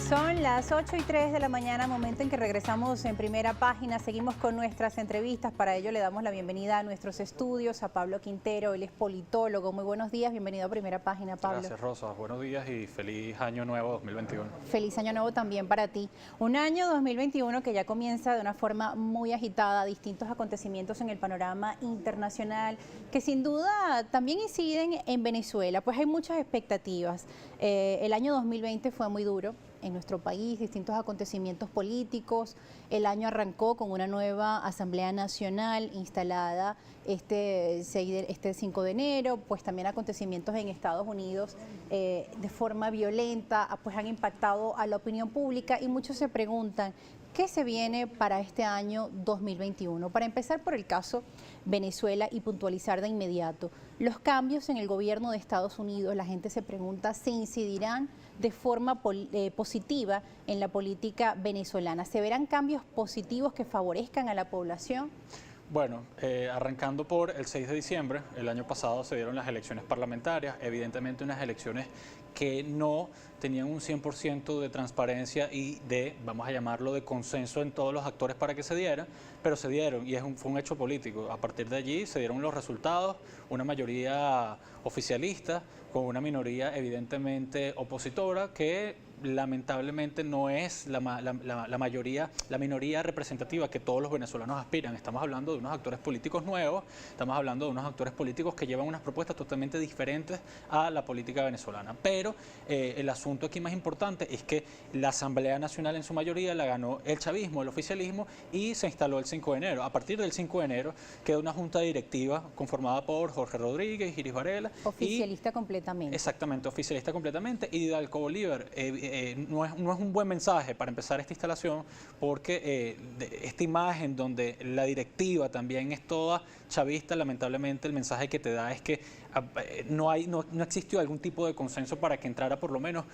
Son las 8:03 de la mañana, momento en que regresamos en Primera Página. Seguimos con nuestras entrevistas. Para ello le damos la bienvenida a nuestros estudios a Pablo Quintero. Él es politólogo. Muy buenos días, bienvenido a Primera Página, Pablo. Gracias, Rosa. Buenos días y feliz año nuevo 2021. Feliz año nuevo también para ti. Un año 2021 que ya comienza de una forma muy agitada, distintos acontecimientos en el panorama internacional que sin duda también inciden en Venezuela. Pues hay muchas expectativas. El año 2020 fue muy duro en nuestro país, distintos acontecimientos políticos. El año arrancó con una nueva Asamblea Nacional instalada este 5 de enero, pues también acontecimientos en Estados Unidos de forma violenta, pues han impactado a la opinión pública y muchos se preguntan, ¿qué se viene para este año 2021? Para empezar por el caso Venezuela y puntualizar de inmediato, los cambios en el gobierno de Estados Unidos, la gente se pregunta, ¿se incidirán de forma positiva en la política venezolana? ¿Se verán cambios positivos que favorezcan a la población? Bueno, arrancando por el 6 de diciembre, el año pasado se dieron las elecciones parlamentarias, evidentemente unas elecciones que no tenían un 100% de transparencia y de, vamos a llamarlo, de consenso en todos los actores para que se diera, pero se dieron y fue un hecho político. A partir de allí se dieron los resultados, una mayoría oficialista con una minoría evidentemente opositora que lamentablemente no es la mayoría, la minoría representativa que todos los venezolanos aspiran. Estamos hablando de unos actores políticos nuevos, estamos hablando de unos actores políticos que llevan unas propuestas totalmente diferentes a la política venezolana. Pero el asunto aquí más importante es que la Asamblea Nacional en su mayoría la ganó el chavismo, el oficialismo, y se instaló el 5 de enero. A partir del 5 de enero quedó una junta directiva conformada por Jorge Rodríguez, Iris Varela. Oficialista completamente. Exactamente, oficialista completamente, y Didalco Bolívar. No es un buen mensaje para empezar esta instalación porque esta imagen donde la directiva también es toda chavista, lamentablemente el mensaje que te da es que no existió algún tipo de consenso para que entrara por lo menos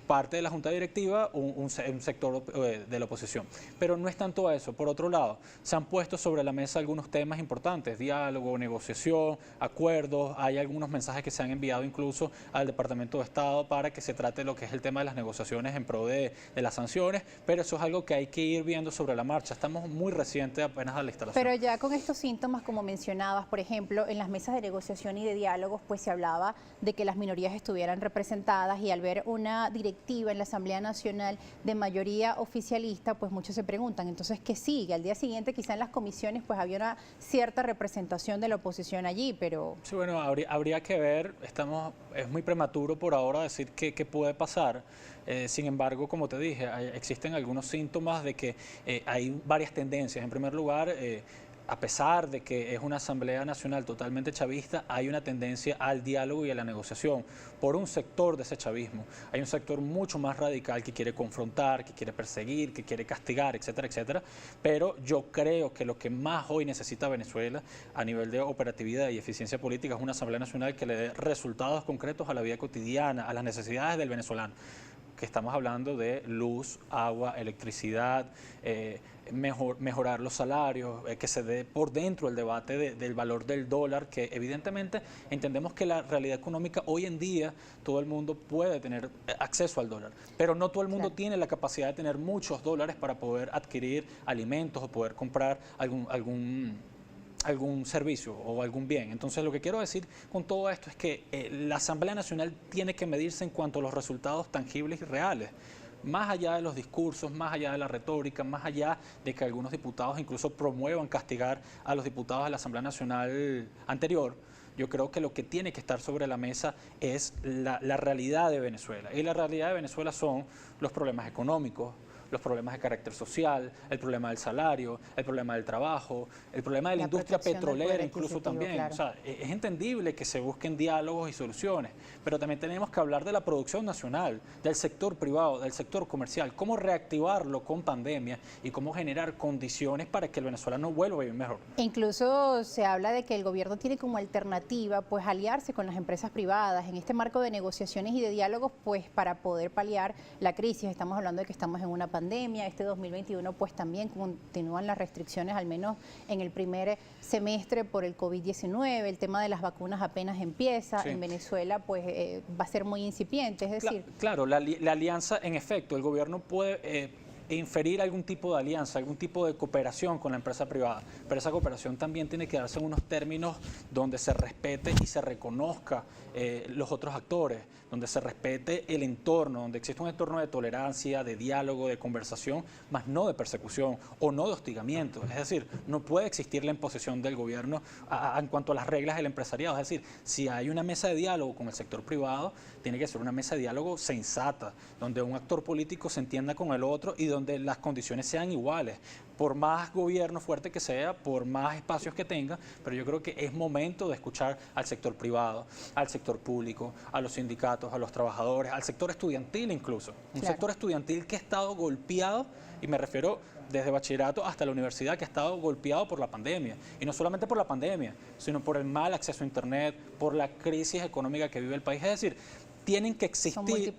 parte de la junta directiva, un sector de la oposición. Pero no es tanto eso. Por otro lado, se han puesto sobre la mesa algunos temas importantes, diálogo, negociación, acuerdos. Hay algunos mensajes que se han enviado incluso al Departamento de Estado para que se trate lo que es el tema de las negociaciones en pro de las sanciones, pero eso es algo que hay que ir viendo sobre la marcha. Estamos muy recientes apenas a la instalación. Pero ya con estos síntomas, como mencionabas, por ejemplo, en las mesas de negociación y de diálogos, pues se hablaba de que las minorías estuvieran representadas y al ver una directiva en la Asamblea Nacional de mayoría oficialista, pues muchos se preguntan, entonces, ¿qué sigue? Al día siguiente quizá en las comisiones pues había una cierta representación de la oposición allí, pero... Sí, bueno, habría que ver, es muy prematuro por ahora decir qué puede pasar. Sin embargo, como te dije, existen algunos síntomas de que hay varias tendencias. En primer lugar, a pesar de que es una Asamblea Nacional totalmente chavista, hay una tendencia al diálogo y a la negociación por un sector de ese chavismo. Hay un sector mucho más radical que quiere confrontar, que quiere perseguir, que quiere castigar, etcétera, etcétera. Pero yo creo que lo que más hoy necesita Venezuela a nivel de operatividad y eficiencia política es una Asamblea Nacional que le dé resultados concretos a la vida cotidiana, a las necesidades del venezolano. Que estamos hablando de luz, agua, electricidad, mejorar los salarios, que se dé por dentro el debate del valor del dólar, que evidentemente entendemos que la realidad económica hoy en día todo el mundo puede tener acceso al dólar, pero no todo el mundo tiene la capacidad de tener muchos dólares para poder adquirir alimentos o poder comprar algún servicio o algún bien. Entonces, lo que quiero decir con todo esto es que la Asamblea Nacional tiene que medirse en cuanto a los resultados tangibles y reales. Más allá de los discursos, más allá de la retórica, más allá de que algunos diputados incluso promuevan castigar a los diputados de la Asamblea Nacional anterior, yo creo que lo que tiene que estar sobre la mesa es la realidad de Venezuela. Y la realidad de Venezuela son los problemas económicos, los problemas de carácter social, el problema del salario, el problema del trabajo, el problema de la industria petrolera incluso también. Claro. O sea, es entendible que se busquen diálogos y soluciones, pero también tenemos que hablar de la producción nacional, del sector privado, del sector comercial, cómo reactivarlo con pandemia y cómo generar condiciones para que el venezolano vuelva a vivir mejor. Incluso se habla de que el gobierno tiene como alternativa pues aliarse con las empresas privadas en este marco de negociaciones y de diálogos pues para poder paliar la crisis. Estamos hablando de que estamos en una pandemia. pandemia. Este 2021 pues también continúan las restricciones, al menos en el primer semestre por el COVID-19. El tema de las vacunas apenas empieza. Sí. En Venezuela pues va a ser muy incipiente, es decir... Claro, la alianza, en efecto, el gobierno puede... inferir algún tipo de alianza, algún tipo de cooperación con la empresa privada, pero esa cooperación también tiene que darse en unos términos donde se respete y se reconozca los otros actores, donde se respete el entorno, donde existe un entorno de tolerancia, de diálogo, de conversación, más no de persecución o no de hostigamiento. Es decir, no puede existir la imposición del gobierno en cuanto a las reglas del empresariado. Es decir, si hay una mesa de diálogo con el sector privado, tiene que ser una mesa de diálogo sensata, donde un actor político se entienda con el otro y donde las condiciones sean iguales, por más gobierno fuerte que sea, por más espacios que tenga, pero yo creo que es momento de escuchar al sector privado, al sector público, a los sindicatos, a los trabajadores, al sector estudiantil incluso. Un sector estudiantil que ha estado golpeado, y me refiero desde bachillerato hasta la universidad, que ha estado golpeado por la pandemia. Y no solamente por la pandemia, sino por el mal acceso a Internet, por la crisis económica que vive el país. Es decir, tienen que existir,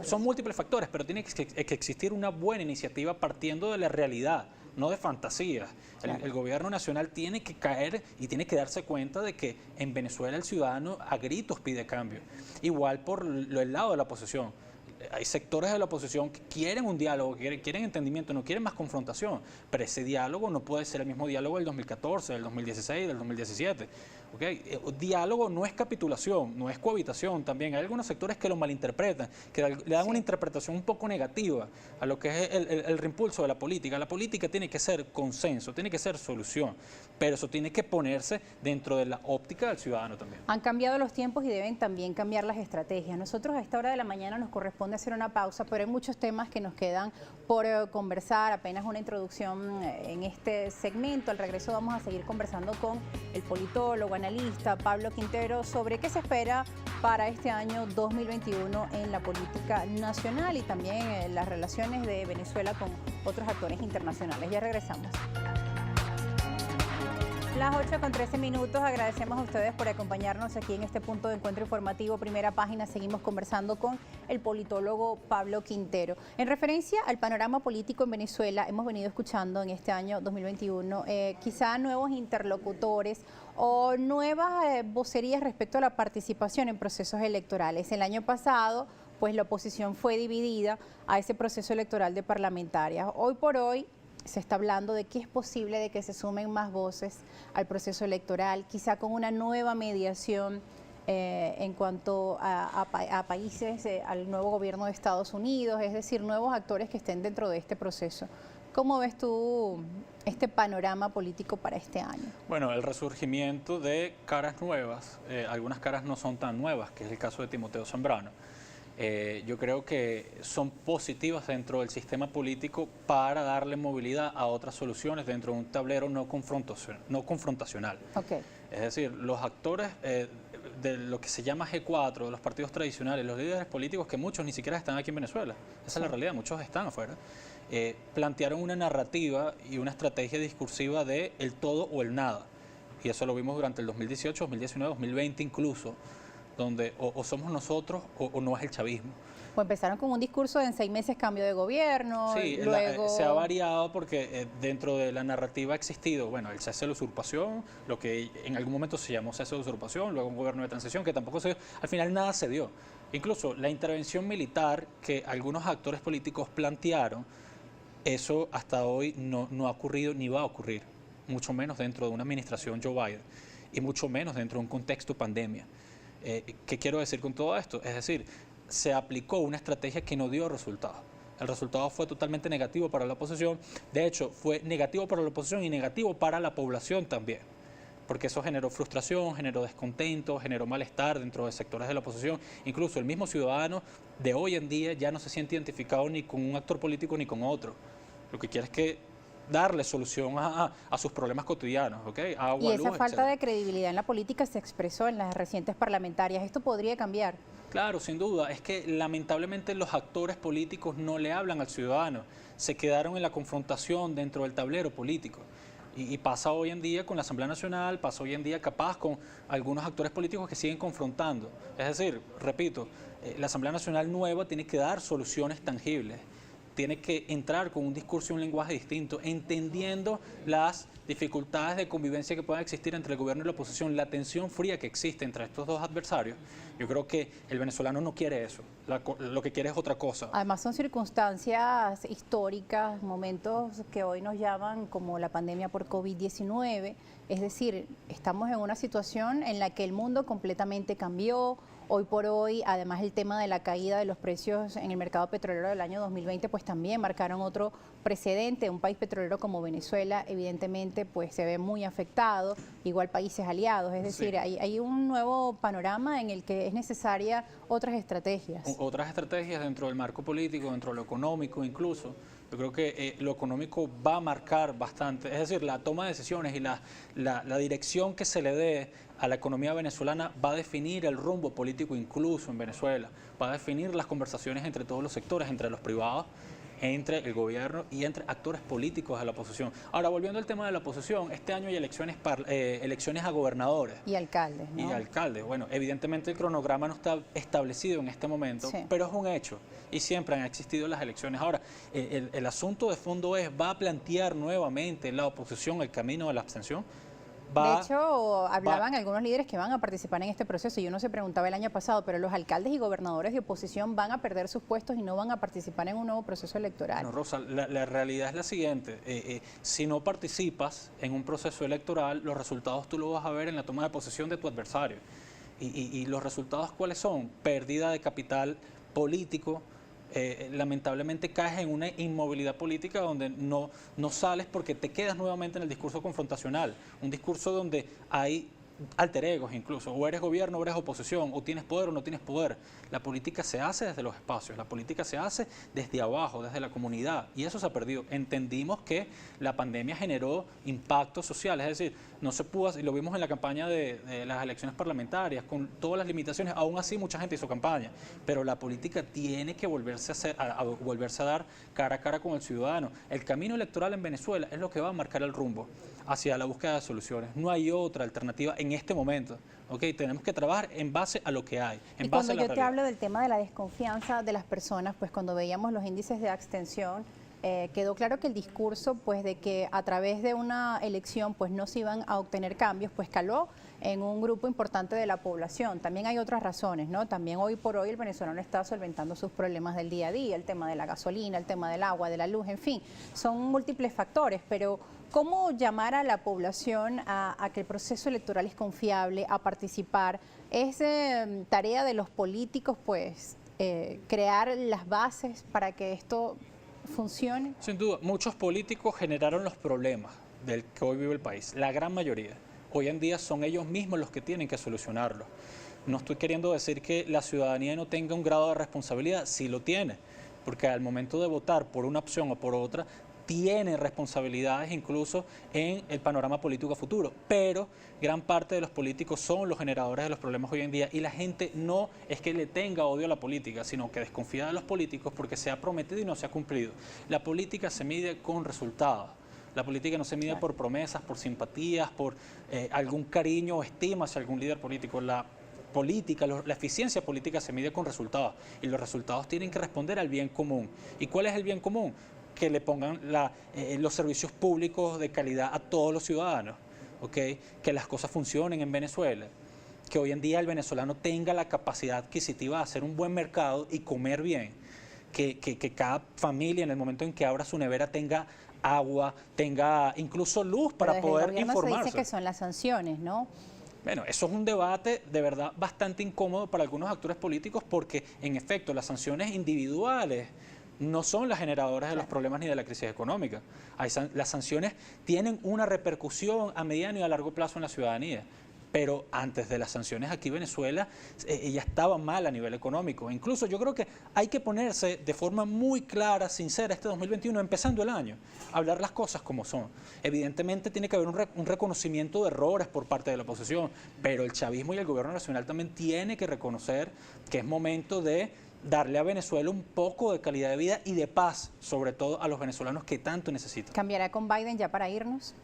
son múltiples factores, pero tiene que existir una buena iniciativa partiendo de la realidad, no de fantasías. Claro. El gobierno nacional tiene que caer y tiene que darse cuenta de que en Venezuela el ciudadano a gritos pide cambio. Igual por el lado de la oposición. Hay sectores de la oposición que quieren un diálogo, quieren entendimiento, no quieren más confrontación, pero ese diálogo no puede ser el mismo diálogo del 2014, del 2016, del 2017. ¿Okay? Diálogo no es capitulación, no es cohabitación también. Hay algunos sectores que lo malinterpretan, que le dan una interpretación un poco negativa a lo que es el reimpulso de la política. La política tiene que ser consenso, tiene que ser solución, pero eso tiene que ponerse dentro de la óptica del ciudadano también. Han cambiado los tiempos y deben también cambiar las estrategias. Nosotros a esta hora de la mañana nos corresponde hacer una pausa, pero hay muchos temas que nos quedan por conversar, apenas una introducción en este segmento. Al regreso vamos a seguir conversando con el politólogo, analista Pablo Quintero sobre qué se espera para este año 2021 en la política nacional y también las relaciones de Venezuela con otros actores internacionales. Ya regresamos. Las 8:13, agradecemos a ustedes por acompañarnos aquí en este punto de encuentro informativo, Primera Página. Seguimos conversando con el politólogo Pablo Quintero. En referencia al panorama político en Venezuela, hemos venido escuchando en este año 2021 quizá nuevos interlocutores o nuevas vocerías respecto a la participación en procesos electorales. El año pasado, pues la oposición fue dividida a ese proceso electoral de parlamentarias. Hoy por hoy, se está hablando de que es posible de que se sumen más voces al proceso electoral, quizá con una nueva mediación en cuanto a países, al nuevo gobierno de Estados Unidos, es decir, nuevos actores que estén dentro de este proceso. ¿Cómo ves tú este panorama político para este año? Bueno, el resurgimiento de caras nuevas, algunas caras no son tan nuevas, que es el caso de Timoteo Zambrano. Yo creo que son positivas dentro del sistema político para darle movilidad a otras soluciones dentro de un tablero no confrontacional. Okay. Es decir, los actores de lo que se llama G4, de los partidos tradicionales, los líderes políticos, que muchos ni siquiera están aquí en Venezuela, esa es la realidad, muchos están afuera, plantearon una narrativa y una estrategia discursiva de el todo o el nada. Y eso lo vimos durante el 2018, 2019, 2020 incluso, donde o somos nosotros o no es el chavismo. Pues empezaron con un discurso de en 6 meses cambio de gobierno, sí, luego... se ha variado porque dentro de la narrativa ha existido, bueno, el cese de la usurpación, lo que en algún momento se llamó cese de usurpación, luego un gobierno de transición que tampoco se dio, al final nada se dio. Incluso la intervención militar que algunos actores políticos plantearon, eso hasta hoy no ha ocurrido ni va a ocurrir, mucho menos dentro de una administración Joe Biden y mucho menos dentro de un contexto pandemia. ¿Qué quiero decir con todo esto? Es decir, se aplicó una estrategia que no dio resultado. El resultado fue totalmente negativo para la oposición. De hecho, fue negativo para la oposición y negativo para la población también. Porque eso generó frustración, generó descontento, generó malestar dentro de sectores de la oposición. Incluso el mismo ciudadano de hoy en día ya no se siente identificado ni con un actor político ni con otro. Lo que quiere es que darle solución a sus problemas cotidianos, ¿okay? Agua, y esa luz, falta etcétera. de credibilidad en la política se expresó en las recientes parlamentarias. ¿Esto podría cambiar? Claro, sin duda. Es que lamentablemente los actores políticos no le hablan al ciudadano. Se quedaron en la confrontación dentro del tablero político. Y pasa hoy en día con la Asamblea Nacional, pasa hoy en día capaz con algunos actores políticos que siguen confrontando. Es decir, repito, la Asamblea Nacional nueva tiene que dar soluciones tangibles. tiene que entrar con un discurso y un lenguaje distinto, entendiendo las dificultades de convivencia que puedan existir entre el gobierno y la oposición, la tensión fría que existe entre estos dos adversarios. Yo creo que el venezolano no quiere eso, lo que quiere es otra cosa. Además son circunstancias históricas, momentos que hoy nos llaman como la pandemia por COVID-19, es decir, estamos en una situación en la que el mundo completamente cambió. Hoy por hoy, además el tema de la caída de los precios en el mercado petrolero del año 2020, pues también marcaron otro precedente. Un país petrolero como Venezuela, evidentemente, pues se ve muy afectado, igual países aliados. Es decir, sí, hay un nuevo panorama en el que es necesaria otras estrategias. Otras estrategias dentro del marco político, dentro de lo económico incluso. Yo creo que lo económico va a marcar bastante, es decir, la toma de decisiones y la dirección que se le dé a la economía venezolana va a definir el rumbo político incluso en Venezuela, va a definir las conversaciones entre todos los sectores, entre los privados, entre el gobierno y entre actores políticos de la oposición. Ahora, volviendo al tema de la oposición, este año hay elecciones a gobernadores. Y alcaldes, ¿no? Y alcaldes. Bueno, evidentemente el cronograma no está establecido en este momento, sí, pero es un hecho y siempre han existido las elecciones. Ahora, el asunto de fondo es, ¿va a plantear nuevamente la oposición el camino de la abstención? De hecho, hablaban algunos líderes que van a participar en este proceso y uno se preguntaba el año pasado, pero los alcaldes y gobernadores de oposición van a perder sus puestos y no van a participar en un nuevo proceso electoral. No, Rosa, la realidad es la siguiente, si no participas en un proceso electoral, los resultados tú los vas a ver en la toma de posesión de tu adversario. Y los resultados, ¿cuáles son? Pérdida de capital político. Lamentablemente caes en una inmovilidad política donde no sales porque te quedas nuevamente en el discurso confrontacional, un discurso donde hay alter egos incluso, o eres gobierno o eres oposición, o tienes poder o no tienes poder. La política se hace desde los espacios, la política se hace desde abajo, desde la comunidad, y eso se ha perdido. Entendimos que la pandemia generó impactos sociales, es decir, no se pudo, y lo vimos en la campaña de las elecciones parlamentarias, con todas las limitaciones, aún así mucha gente hizo campaña, pero la política tiene que volverse a dar cara a cara con el ciudadano. El camino electoral en Venezuela es lo que va a marcar el rumbo hacia la búsqueda de soluciones. No hay otra alternativa en este momento. ¿Okay? Tenemos que trabajar en base a lo que hay, en base a la realidad. Cuando yo te hablo del tema de la desconfianza de las personas, pues cuando veíamos los índices de abstención, quedó claro que el discurso pues de que a través de una elección pues no se iban a obtener cambios, pues caló en un grupo importante de la población. También hay otras razones, ¿no? También hoy por hoy el venezolano está solventando sus problemas del día a día, el tema de la gasolina, el tema del agua, de la luz, en fin, son múltiples factores, pero ¿cómo llamar a la población a que el proceso electoral es confiable, a participar? Es tarea de los políticos, pues, crear las bases para que esto funcione. Sin duda, muchos políticos generaron los problemas del que hoy vive el país, la gran mayoría. Hoy en día son ellos mismos los que tienen que solucionarlo. No estoy queriendo decir que la ciudadanía no tenga un grado de responsabilidad, sí lo tiene, porque al momento de votar por una opción o por otra, tiene responsabilidades incluso en el panorama político a futuro, pero gran parte de los políticos son los generadores de los problemas hoy en día y la gente no es que le tenga odio a la política, sino que desconfía de los políticos porque se ha prometido y no se ha cumplido. La política se mide con resultados. La política no se mide por promesas, por simpatías, por algún cariño o estima hacia algún líder político. La eficiencia política se mide con resultados y los resultados tienen que responder al bien común. ¿Y cuál es el bien común? Que le pongan los servicios públicos de calidad a todos los ciudadanos, ¿okay? Que las cosas funcionen en Venezuela, que hoy en día el venezolano tenga la capacidad adquisitiva de hacer un buen mercado y comer bien, que cada familia en el momento en que abra su nevera tenga agua, tenga incluso luz para poder informarse. Se dice que son las sanciones, ¿no? Bueno, eso es un debate de verdad bastante incómodo para algunos actores políticos porque, en efecto, las sanciones individuales no son las generadoras de los problemas ni de la crisis económica. Las sanciones tienen una repercusión a mediano y a largo plazo en la ciudadanía. Pero antes de las sanciones aquí Venezuela ya estaba mal a nivel económico. Incluso yo creo que hay que ponerse de forma muy clara, sincera, este 2021, empezando el año, a hablar las cosas como son. Evidentemente tiene que haber un reconocimiento de errores por parte de la oposición, pero el chavismo y el gobierno nacional también tiene que reconocer que es momento de darle a Venezuela un poco de calidad de vida y de paz, sobre todo a los venezolanos que tanto necesitan. ¿Cambiará con Biden ya para irnos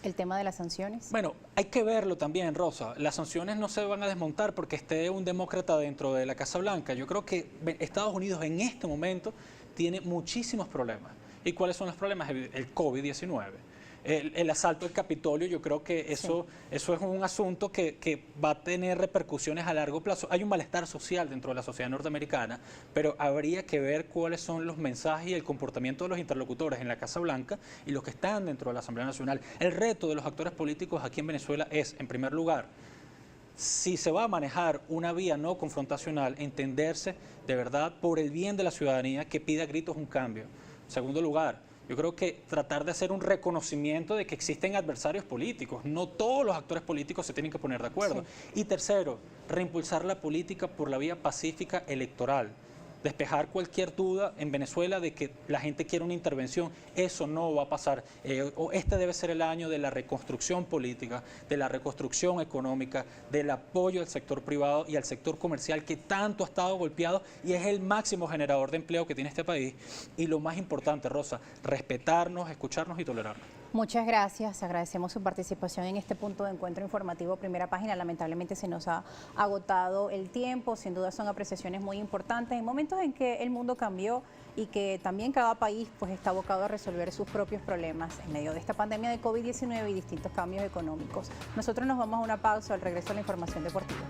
el tema de las sanciones? Bueno, hay que verlo también, Rosa. Las sanciones no se van a desmontar porque esté un demócrata dentro de la Casa Blanca. Yo creo que Estados Unidos en este momento tiene muchísimos problemas. ¿Y cuáles son los problemas? El COVID-19. El asalto al Capitolio, yo creo que eso es un asunto que va a tener repercusiones a largo plazo. Hay un malestar social dentro de la sociedad norteamericana, pero habría que ver cuáles son los mensajes y el comportamiento de los interlocutores en la Casa Blanca y los que están dentro de la Asamblea Nacional. El reto de los actores políticos aquí en Venezuela es, en primer lugar, si se va a manejar una vía no confrontacional, entenderse de verdad por el bien de la ciudadanía que pida a gritos un cambio. En segundo lugar, yo creo que tratar de hacer un reconocimiento de que existen adversarios políticos. No todos los actores políticos se tienen que poner de acuerdo. Sí. Y tercero, reimpulsar la política por la vía pacífica electoral. Despejar cualquier duda en Venezuela de que la gente quiere una intervención. Eso no va a pasar. Este debe ser el año de la reconstrucción política, de la reconstrucción económica, del apoyo al sector privado y al sector comercial que tanto ha estado golpeado y es el máximo generador de empleo que tiene este país. Y lo más importante, Rosa, respetarnos, escucharnos y tolerarnos. Muchas gracias, agradecemos su participación en este punto de encuentro informativo Primera Página. Lamentablemente se nos ha agotado el tiempo, sin duda son apreciaciones muy importantes en momentos en que el mundo cambió y que también cada país pues está abocado a resolver sus propios problemas en medio de esta pandemia de COVID-19 y distintos cambios económicos. Nosotros nos vamos a una pausa, al regreso a la información deportiva.